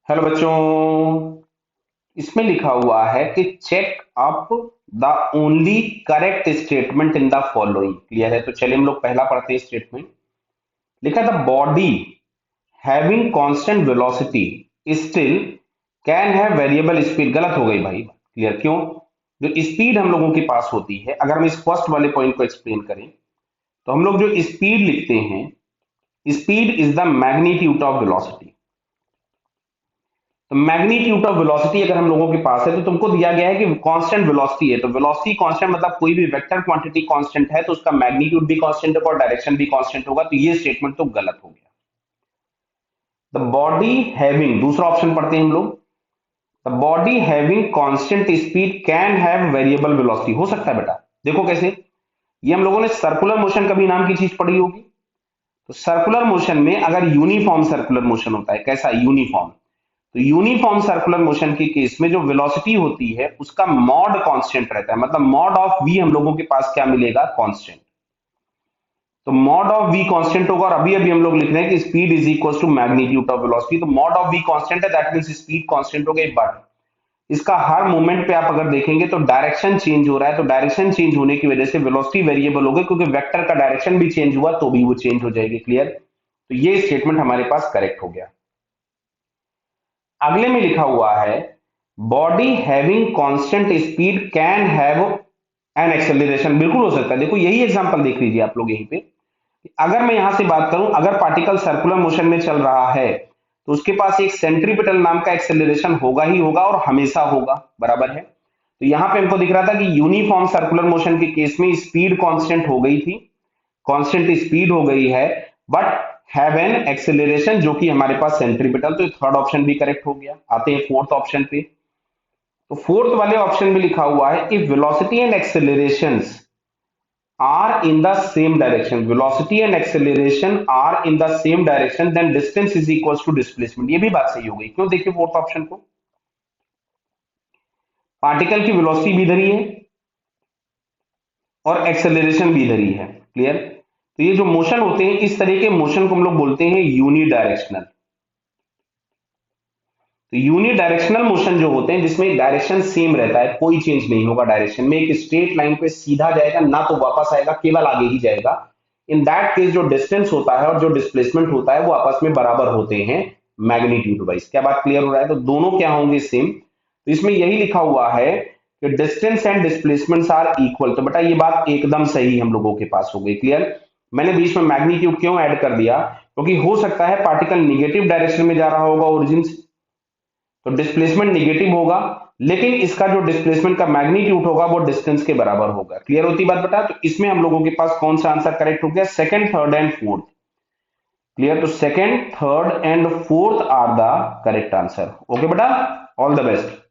Hello बच्चों। इसमें लिखा हुआ है कि check up the only correct statement in the following. Clear है? तो चलिए हम लोग पहला पढ़ते हैं स्टेटमेंट। लिखा the body having constant velocity still can have variable speed. गलत हो गई भाई। क्लियर? क्यों? जो स्पीड हम लोगों के पास होती है, अगर हम इस फर्स्ट वाले पॉइंट को एक्सप्लेन करें तो हम लोग जो स्पीड लिखते हैं, speed is the magnitude of velocity. तो मैग्नीट्यूड ऑफ वेलोसिटी अगर हम लोगों के पास है तो तुमको दिया गया है कि कांस्टेंट वेलोसिटी है, तो वेलोसिटी कांस्टेंट मतलब कोई भी वेक्टर क्वांटिटी कांस्टेंट है तो उसका मैग्नीट्यूड भी कांस्टेंट होगा और डायरेक्शन भी कांस्टेंट होगा। तो ये स्टेटमेंट तो गलत हो गया। द बॉडी हैविंग, दूसरा ऑप्शन पढ़ते हैं हम लोग। The body having constant speed can have variable velocity. हो सकता है बेटा। देखो कैसे, ये हम लोगों ने सर्कुलर मोशन कभी नाम की चीज पढ़ी होगी। तो सर्कुलर मोशन में अगर यूनिफॉर्म सर्कुलर मोशन होता है, कैसा? यूनिफॉर्म। तो यूनिफॉर्म सर्कुलर मोशन के केस में जो वेलोसिटी होती है उसका मॉड कांस्टेंट रहता है, मतलब मॉड ऑफ वी हम लोगों के पास क्या मिलेगा? कांस्टेंट। तो मॉड ऑफ वी कांस्टेंट होगा, और अभी अभी हम लोग लिख रहे हैं कि speed is equal to magnitude of velocity. तो मॉड ऑफ वी कांस्टेंट है, दैट मींस स्पीड कांस्टेंट हो गई। बट इसका हर मोमेंट पे आप अगर देखेंगे तो डायरेक्शन चेंज हो रहा है, तो डायरेक्शन चेंज होने की वजह से वेलोसिटी वेरिएबल हो गई, क्योंकि वेक्टर का डायरेक्शन भी चेंज हुआ तो भी वो चेंज हो जाएगी। क्लियर? तो ये स्टेटमेंट हमारे पास करेक्ट हो गया। अगले में लिखा हुआ है body having constant speed can have an acceleration. बिल्कुल हो सकता है। देखो यही एग्जांपल देख लीजिए आप लोग यहीं पे। अगर मैं यहां से बात करूं, अगर पार्टिकल सर्कुलर मोशन में चल रहा है तो उसके पास एक सेंट्रीपिटल नाम का एक्सेलरेशन होगा ही होगा और हमेशा होगा। बराबर है? तो यहां पे हमको दिख रहा था कि यूनिफॉर्म सर्कुलर मोशन के केस में स्पीड कांस्टेंट हो गई थी, कांस्टेंट स्पीड हो गई है, बट हैव एन एक्सेलरेशन जो कि हमारे पास सेंट्रीपिटल। तो थर्ड ऑप्शन भी करेक्ट हो गया। आते हैं फोर्थ ऑप्शन पे। तो फोर्थ वाले ऑप्शन में लिखा हुआ है if velocity and accelerations are in the same direction, velocity and acceleration are in the same direction, then distance is equals to displacement। ये भी बात सही हो गई। क्यों? देखिए फोर्थ ऑप्शन को, पार्टिकल की वेलोसिटी भी इधर ही है और एक्सेलरेशन भी इधर ही है। क्लियर? तो ये जो मोशन होते हैं, इस तरह के मोशन को हम लोग बोलते हैं यूनी डायरेक्शनल। तो यूनी डायरेक्शनल मोशन जो होते हैं जिसमें डायरेक्शन सेम रहता है, कोई चेंज नहीं होगा डायरेक्शन में, एक स्ट्रेट लाइन पे सीधा जाएगा, ना तो वापस आएगा, केवल आगे ही जाएगा। इन दैट केस जो डिस्टेंस होता है और जो डिस्प्लेसमेंट होता है वो आपस में बराबर होते हैं मैग्नीट्यूड वाइज। क्या बात क्लियर हो रहा है? तो दोनों क्या होंगे? सेम। तो इसमें यही लिखा हुआ है कि distance and displacements are equal. तो बेटा ये बात एकदम सही हम लोगों के पास हो गई। क्लियर? मैंने बीच में मैग्नीट्यूड क्यों ऐड कर दिया? क्योंकि हो सकता है पार्टिकल निगेटिव डायरेक्शन में जा रहा होगा ओरिजिन से, तो डिस्प्लेसमेंट निगेटिव होगा, लेकिन इसका जो डिस्प्लेसमेंट का मैग्नीट्यूड होगा वो डिस्टेंस के बराबर होगा। क्लियर होती बात बेटा? तो इसमें हम लोगों के पास कौन सा आंसर करेक्ट हो गया? Second, third and fourth. Clear? तो second, third and fourth are the correct answer. Okay बेटा, ऑल द बेस्ट।